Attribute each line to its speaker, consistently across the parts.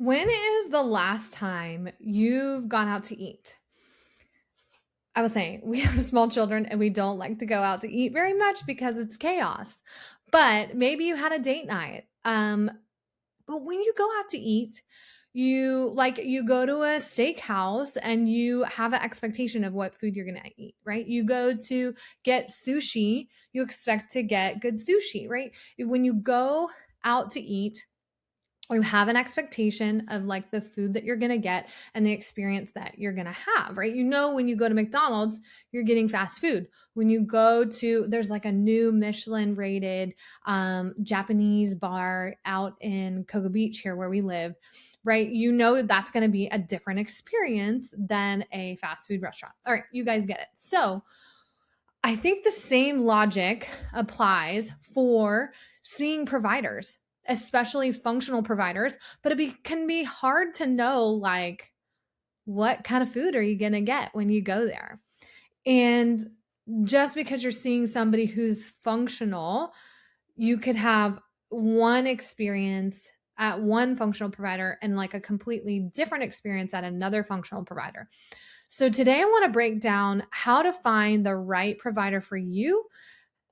Speaker 1: When is the last time you've gone out to eat? I was saying, we have small children and we don't like to go out to eat very much because it's chaos. But maybe you had a date night. But when you go out to eat, you go to a steakhouse and you have an expectation of what food you're going to eat, right? You go to get sushi, you expect to get good sushi, right? When you go out to eat, you have an expectation of like the food that you're going to get and the experience that you're going to have, right? You know, when you go to McDonald's, you're getting fast food. When you go to, there's like a new Michelin rated Japanese bar out in Cocoa Beach here where we live, right? You know, that's going to be a different experience than a fast food restaurant. All right, you guys get it. So I think the same logic applies for seeing providers, especially functional providers, but can be hard to know like what kind of food are you going to get when you go there. And just because you're seeing somebody who's functional, you could have one experience at one functional provider and like a completely different experience at another functional provider. So today I want to break down how to find the right provider for you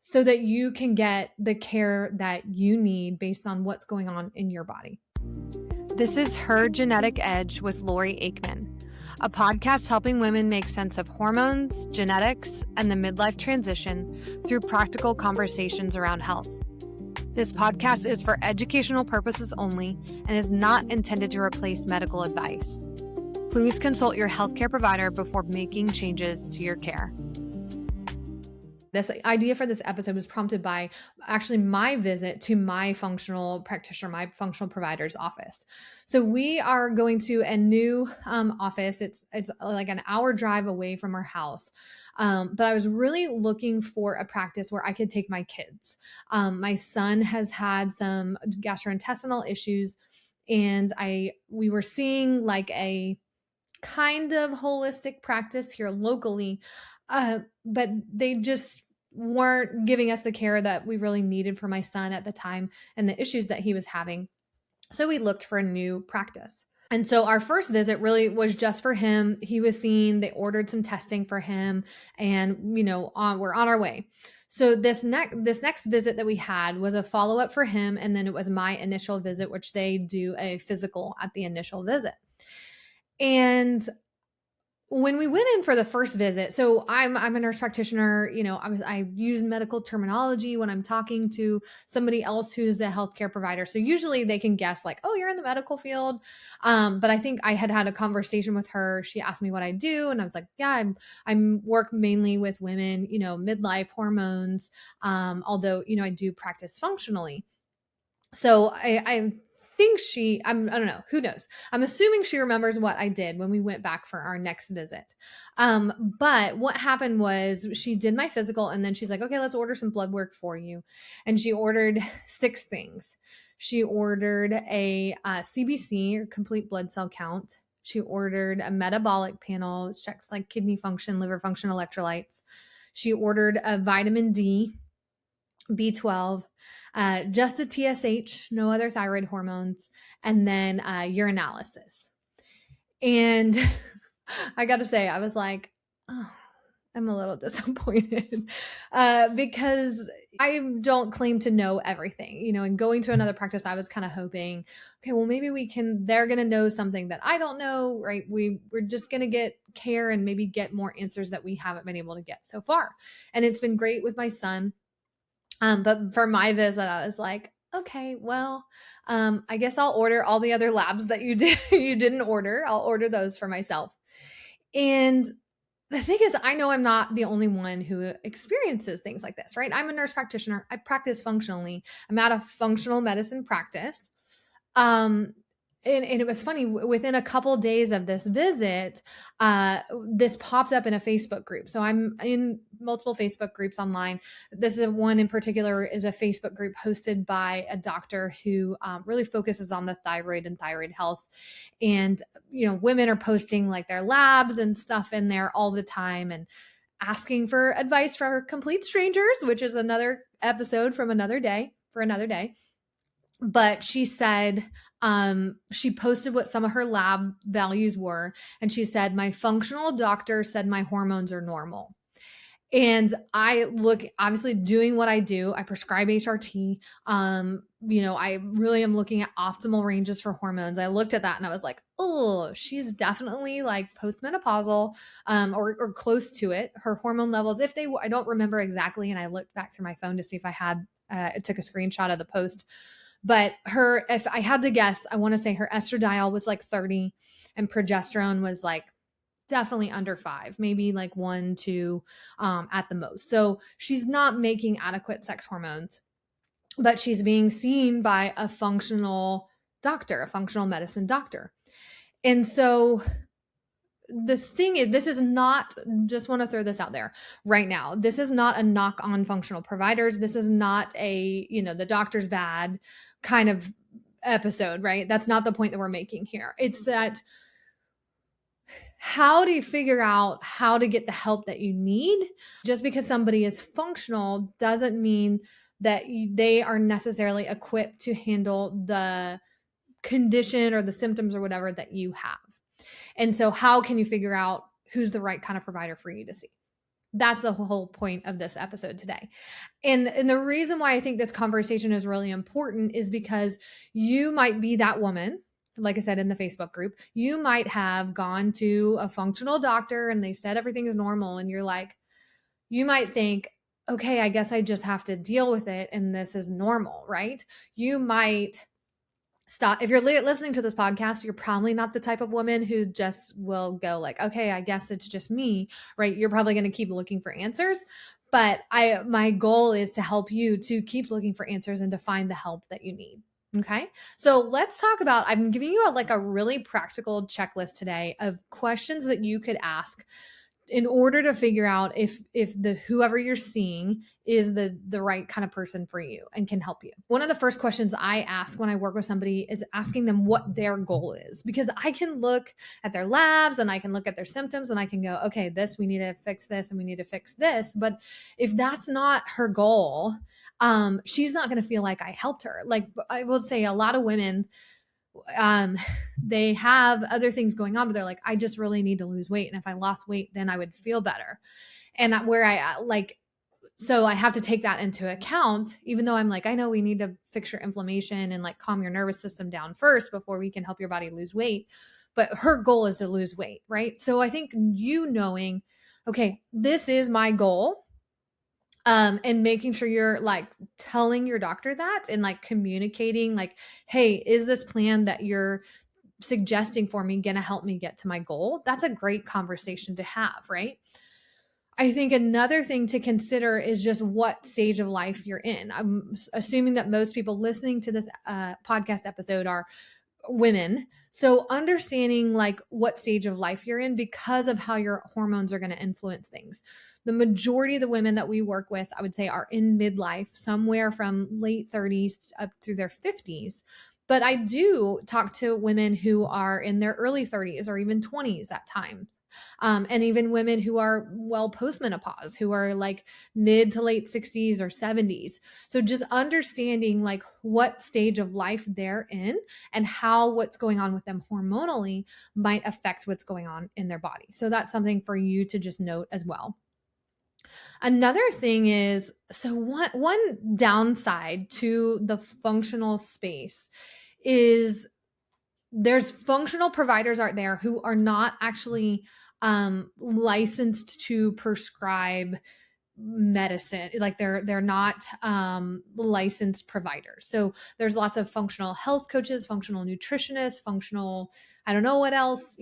Speaker 1: so that you can get the care that you need based on what's going on in your body. This is Her Genetic Edge with Lori Aikman, a podcast helping women make sense of hormones, genetics, and the midlife transition through practical conversations around health. This podcast is for educational purposes only and is not intended to replace medical advice. Please consult your healthcare provider before making changes to your care. This idea for this episode was prompted by actually my visit to my functional practitioner, my functional provider's office. So we are going to a new office. It's like an hour drive away from our house. But I was really looking for a practice where I could take my kids. My son has had some gastrointestinal issues, and we were seeing like a kind of holistic practice here locally, but they just weren't giving us the care that we really needed for my son at the time and the issues that he was having. So we looked for a new practice. And so our first visit really was just for him. He was seen, they ordered some testing for him, and we're on our way. So this next visit that we had was a follow-up for him, and then it was my initial visit, which they do a physical at the initial visit. And when we went in for the first visit, so I'm a nurse practitioner, I use medical terminology when I'm talking to somebody else who's a healthcare provider. So usually they can guess like, oh, you're in the medical field. But I think I had a conversation with her. She asked me what I do. And I was like, yeah, I'm work mainly with women, midlife hormones. Although, I do practice functionally. So I think I don't know, who knows? I'm assuming she remembers what I did when we went back for our next visit. But what happened was she did my physical, and then she's like, okay, let's order some blood work for you. And she ordered 6 things. She ordered a CBC, or complete blood cell count. She ordered a metabolic panel, checks like kidney function, liver function, electrolytes. She ordered a vitamin D, B12, just a TSH, no other thyroid hormones, and then urinalysis. And I got to say, I was like, oh, I'm a little disappointed because I don't claim to know everything, and going to another practice, I was kind of hoping, okay, well, maybe they're going to know something that I don't know, right? We're just going to get care and maybe get more answers that we haven't been able to get so far. And it's been great with my son. But for my visit, I was like, okay, well, I guess I'll order all the other labs that you didn't order. I'll order those for myself. And the thing is, I know I'm not the only one who experiences things like this, right? I'm a nurse practitioner. I practice functionally. I'm at a functional medicine practice. And it was funny, within a couple of days of this visit, this popped up in a Facebook group. So I'm in multiple Facebook groups online. This is one in particular is a Facebook group hosted by a doctor who really focuses on the thyroid and thyroid health. And, women are posting like their labs and stuff in there all the time and asking for advice for complete strangers, which is another episode from another day for another day. but she said, she posted what some of her lab values were. And she said, my functional doctor said my hormones are normal. And I look, obviously doing what I do, I prescribe HRT. I really am looking at optimal ranges for hormones. I looked at that and I was like, oh, she's definitely like postmenopausal, or close to it. Her hormone levels, I don't remember exactly. And I looked back through my phone to see if I took a screenshot of the post. But if I had to guess, I want to say her estradiol was like 30 and progesterone was like definitely under 5, maybe like 1, 2 at the most. So she's not making adequate sex hormones, but she's being seen by a functional doctor, a functional medicine doctor. And so the thing is, this is not, just want to throw this out there right now. This is not a knock on functional providers. This is not the doctor's bad kind of episode, right? That's not the point that we're making here. It's that how do you figure out how to get the help that you need? Just because somebody is functional doesn't mean that they are necessarily equipped to handle the condition or the symptoms or whatever that you have. And so how can you figure out who's the right kind of provider for you to see? That's the whole point of this episode today. And the reason why I think this conversation is really important is because you might be that woman, like I said in the Facebook group, you might have gone to a functional doctor and they said everything is normal. And you're like, you might think, okay, I guess I just have to deal with it and this is normal, right? You might stop. If you're listening to this podcast, you're probably not the type of woman who just will go like, okay, I guess it's just me, right? You're probably going to keep looking for answers. But my goal is to help you to keep looking for answers and to find the help that you need. Okay. So let's talk about, I'm giving you a really practical checklist today of questions that you could ask in order to figure out if the whoever you're seeing is the right kind of person for you and can help you. One of the first questions I ask when I work with somebody is asking them what their goal is, because I can look at their labs and I can look at their symptoms and I can go, okay, we need to fix this and we need to fix this. But if that's not her goal, she's not going to feel like I helped her. Like I will say a lot of women, they have other things going on, but they're like, I just really need to lose weight. And if I lost weight, then I would feel better. And so I have to take that into account, even though I'm like, I know we need to fix your inflammation and like calm your nervous system down first before we can help your body lose weight. But her goal is to lose weight, right? So I think knowing, okay, this is my goal. And making sure you're like telling your doctor that and like communicating like, hey, is this plan that you're suggesting for me going to help me get to my goal? That's a great conversation to have, right? I think another thing to consider is just what stage of life you're in. I'm assuming that most people listening to this podcast episode are women. So understanding like what stage of life you're in because of how your hormones are going to influence things. The majority of the women that we work with, I would say, are in midlife, somewhere from late 30s up through their 50s. But I do talk to women who are in their early 30s or even 20s at times. And even women who are postmenopause, who are like mid to late 60s or 70s. So just understanding like what stage of life they're in and how what's going on with them hormonally might affect what's going on in their body. So that's something for you to just note as well. Another thing is, so one downside to the functional space is there's functional providers out there who are not actually licensed to prescribe medicine. Like they're not licensed providers. So there's lots of functional health coaches, functional nutritionists, I don't know what else,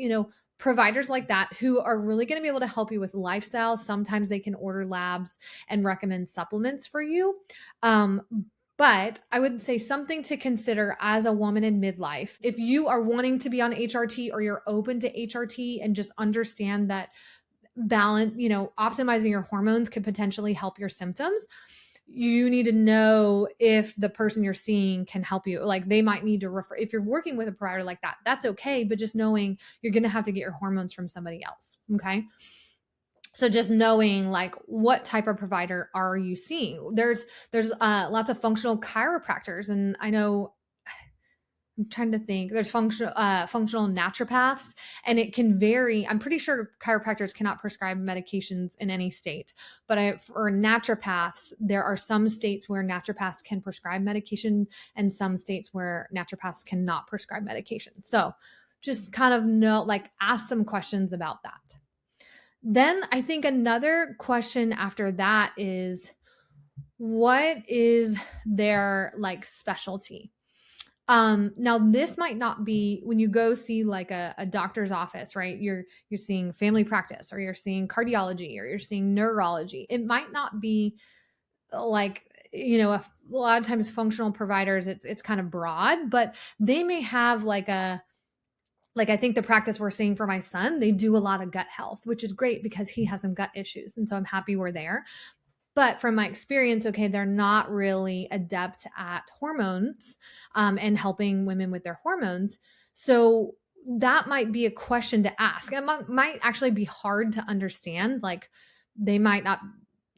Speaker 1: providers like that who are really going to be able to help you with lifestyle. Sometimes they can order labs and recommend supplements for you. But I would say something to consider as a woman in midlife. If you are wanting to be on HRT or you're open to HRT and just understand that balance, optimizing your hormones could potentially help your symptoms, you need to know if the person you're seeing can help you. Like they might need to refer, if you're working with a provider like that, that's okay. But just knowing you're going to have to get your hormones from somebody else. Okay. So just knowing like what type of provider are you seeing? There's lots of functional chiropractors. And I know I'm trying to think. There's functional naturopaths, and it can vary. I'm pretty sure chiropractors cannot prescribe medications in any state, but for naturopaths, there are some states where naturopaths can prescribe medication, and some states where naturopaths cannot prescribe medication. So, just kind of ask some questions about that. Then I think another question after that is, what is their specialty? Now this might not be when you go see a doctor's office, right? You're seeing family practice, or you're seeing cardiology, or you're seeing neurology. It might not be a lot of times functional providers, it's kind of broad, but they may have I think the practice we're seeing for my son, they do a lot of gut health, which is great because he has some gut issues. And so I'm happy we're there. But from my experience, okay, they're not really adept at hormones and helping women with their hormones. So that might be a question to ask. It might actually be hard to understand. They might not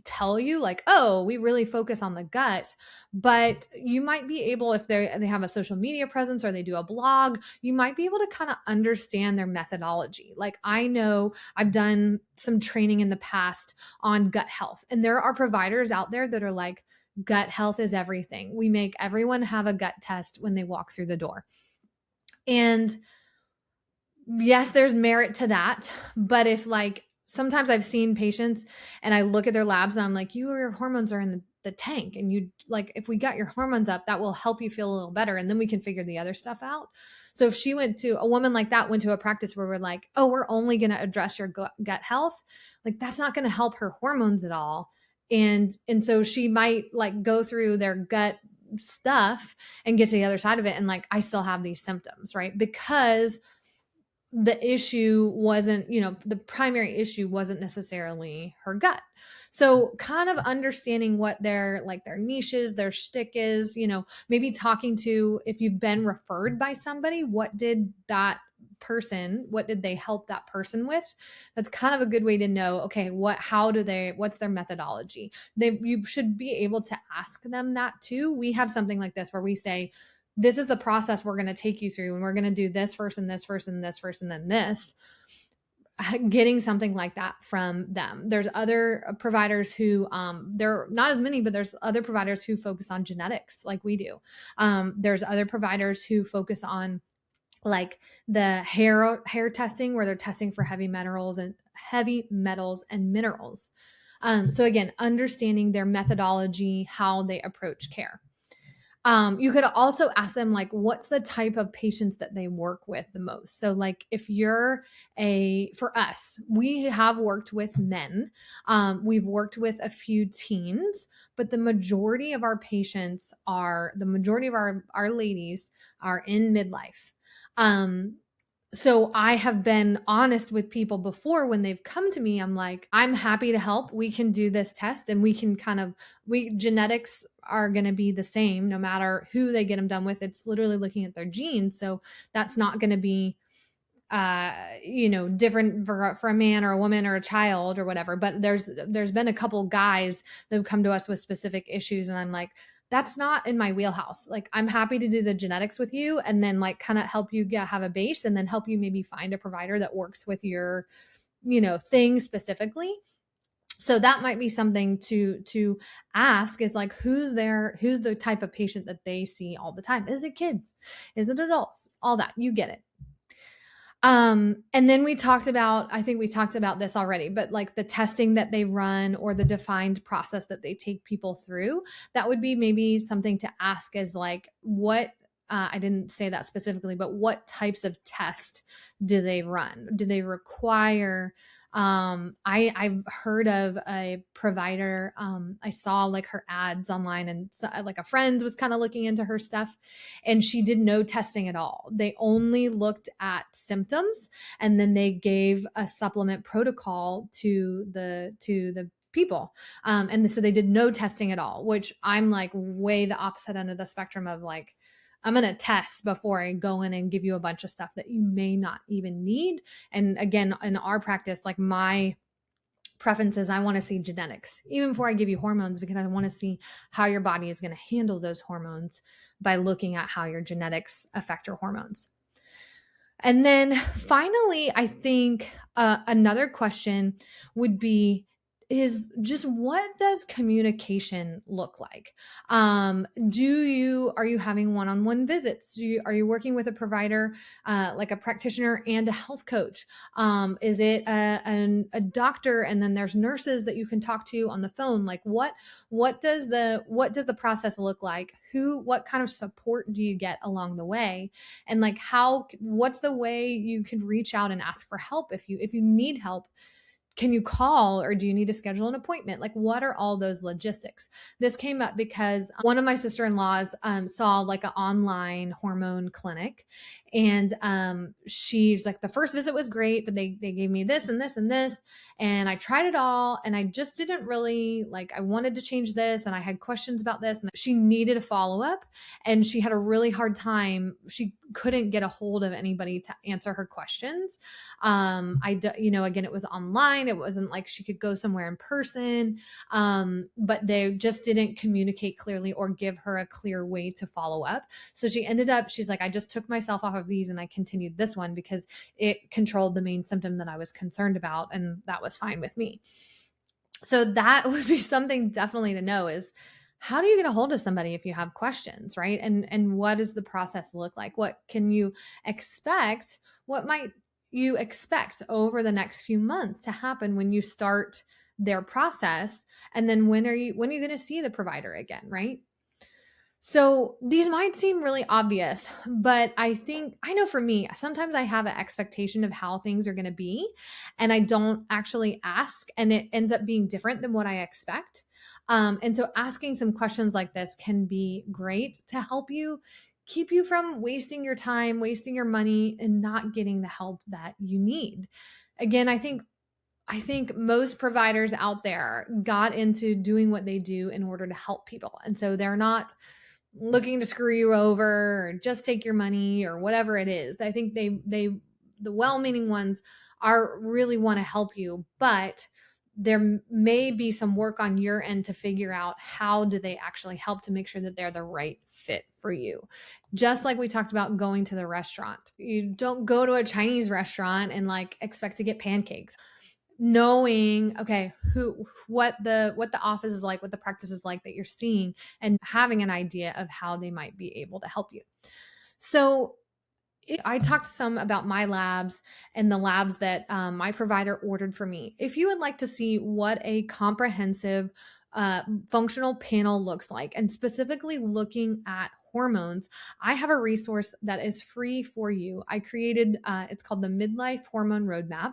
Speaker 1: tell you oh, we really focus on the gut, but you might be able, if they have a social media presence or they do a blog, you might be able to kind of understand their methodology. I know I've done some training in the past on gut health, and there are providers out there that are like, gut health is everything. We make everyone have a gut test when they walk through the door. And yes, there's merit to that, but if sometimes I've seen patients and I look at their labs and I'm like, your hormones are in the tank, and if we got your hormones up, that will help you feel a little better, and then we can figure the other stuff out. So if a woman like that went to a practice where we're like, oh, we're only going to address your gut health, that's not going to help her hormones at all. And so she might go through their gut stuff and get to the other side of it, and I still have these symptoms, right? Because the issue wasn't, the primary issue wasn't necessarily her gut. So kind of understanding what their niches, their shtick is, maybe talking to, if you've been referred by somebody, what did they help that person with? That's kind of a good way to know, okay, what's their methodology? You should be able to ask them that too. We have something like this where we say, this is the process we're going to take you through, and we're going to do this first and this first and this first and then this. Getting something like that from them. There's other providers who, there are not as many, but there's other providers who focus on genetics like we do. There's other providers who focus on the hair testing, where they're testing for heavy metals and minerals. So again, understanding their methodology, how they approach care. You could also ask them what's the type of patients that they work with the most. So if for us, we have worked with men, we've worked with a few teens, but the majority of our patients our ladies are in midlife. So I have been honest with people before when they've come to me. I'm like, I'm happy to help. We can do this test, and we can genetics are going to be the same no matter who they get them done with. It's literally looking at their genes. So that's not going to be, different for a man or a woman or a child or whatever. But there's been a couple guys that have come to us with specific issues, and I'm like, that's not in my wheelhouse. I'm happy to do the genetics with you, and then kind of help you have a base, and then help you maybe find a provider that works with your, thing specifically. So that might be something to ask, is who's the type of patient that they see all the time? Is it kids? Is it adults? All that, you get it. And then I think we talked about this already, but the testing that they run, or the defined process that they take people through, that would be maybe something to ask, is what, I didn't say that specifically, but what types of tests do they run? Do they require, I've heard of a provider, I saw her ads online, and so, a friend was kind of looking into her stuff, and she did no testing at all. They only looked at symptoms, and then they gave a supplement protocol to the people. And so they did no testing at all, which I'm way the opposite end of the spectrum of I'm going to test before I go in and give you a bunch of stuff that you may not even need. And again, in our practice, my preference is I want to see genetics even before I give you hormones, because I want to see how your body is going to handle those hormones by looking at how your genetics affect your hormones. And then finally, I think another question would be is just what does communication look like? Are you having one-on-one visits? Are you working with a provider, like a practitioner and a health coach? Is it a doctor and then there's nurses that you can talk to on the phone? Like what does the process look like? What kind of support do you get along the way? And like what's the way you could reach out and ask for help if you need help? Can you call or do you need to schedule an appointment? Like, what are all those logistics? This came up because one of my sister-in-laws saw like an online hormone clinic. And she's like, the first visit was great, but they gave me this and this and this. And I tried it all. And I just didn't really like, I wanted to change this. And I had questions about this. And she needed a follow up. And she had a really hard time. She couldn't get a hold of anybody to answer her questions. Again, it was online. It wasn't like she could go somewhere in person. But they just didn't communicate clearly or give her a clear way to follow up. So she's like, I just took myself off of these and I continued this one because it controlled the main symptom that I was concerned about. And that was fine with me. So that would be something definitely to know is, how do you get a hold of somebody if you have questions, right? And what does the process look like? What can you expect? What might you expect over the next few months to happen when you start their process? And then when are you going to see the provider again, right? So these might seem really obvious, but I know for me, sometimes I have an expectation of how things are going to be, and I don't actually ask, and it ends up being different than what I expect. And so asking some questions like this can be great to help you keep you from wasting your time, wasting your money, and not getting the help that you need. Again, I think most providers out there got into doing what they do in order to help people. And so they're not looking to screw you over or just take your money or whatever it is. I think the well-meaning ones are really want to help you, but there may be some work on your end to figure out how do they actually help to make sure that they're the right fit for you. Just like we talked about going to the restaurant. You don't go to a Chinese restaurant and like expect to get pancakes. Knowing, okay, what the office is like, what the practice is like that you're seeing, and having an idea of how they might be able to help you. So I talked some about my labs and the labs that my provider ordered for me. If you would like to see what a comprehensive functional panel looks like, and specifically looking at hormones, I have a resource that is free for you. I created, it's called the Midlife Hormone Roadmap.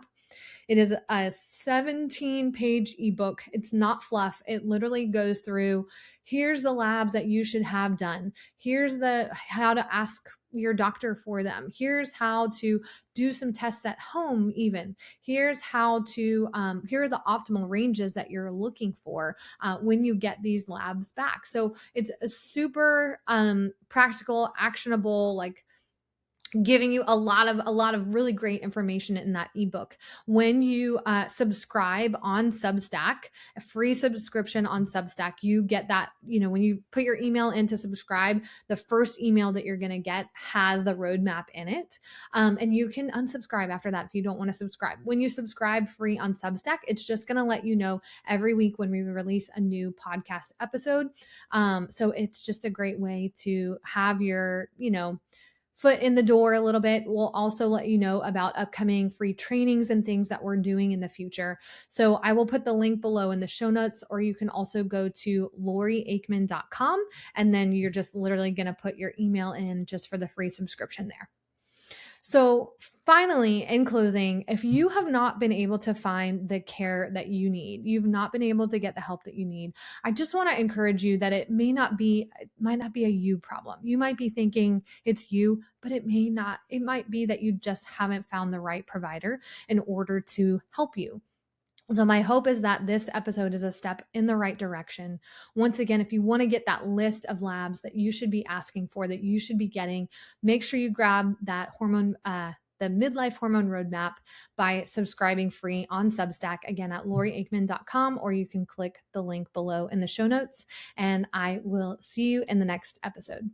Speaker 1: It is a 17-page ebook. It's not fluff. It literally goes through, here's the labs that you should have done. Here's how to ask your doctor for them. Here's how to do some tests at home even. Here's how to, here are the optimal ranges that you're looking for when you get these labs back. So it's a super practical, actionable, like giving you a lot of really great information in that ebook. When you subscribe on Substack, a free subscription on Substack, you get that, when you put your email in to subscribe, the first email that you're going to get has the roadmap in it. And you can unsubscribe after that if you don't want to subscribe. When you subscribe free on Substack, it's just going to let you know every week when we release a new podcast episode. So it's just a great way to have your, foot in the door a little bit. We'll also let you know about upcoming free trainings and things that we're doing in the future. So I will put the link below in the show notes, or you can also go to laurieaikman.com, and then you're just literally going to put your email in just for the free subscription there. So finally, in closing, if you have not been able to find the care that you need, you've not been able to get the help that you need, I just want to encourage you that it might not be a you problem. You might be thinking it's you, but it might be that you just haven't found the right provider in order to help you. So my hope is that this episode is a step in the right direction. Once again, if you want to get that list of labs that you should be asking for, that you should be getting, make sure you grab that the Midlife Hormone Roadmap by subscribing free on Substack, again at laurieaikman.com, or you can click the link below in the show notes. And I will see you in the next episode.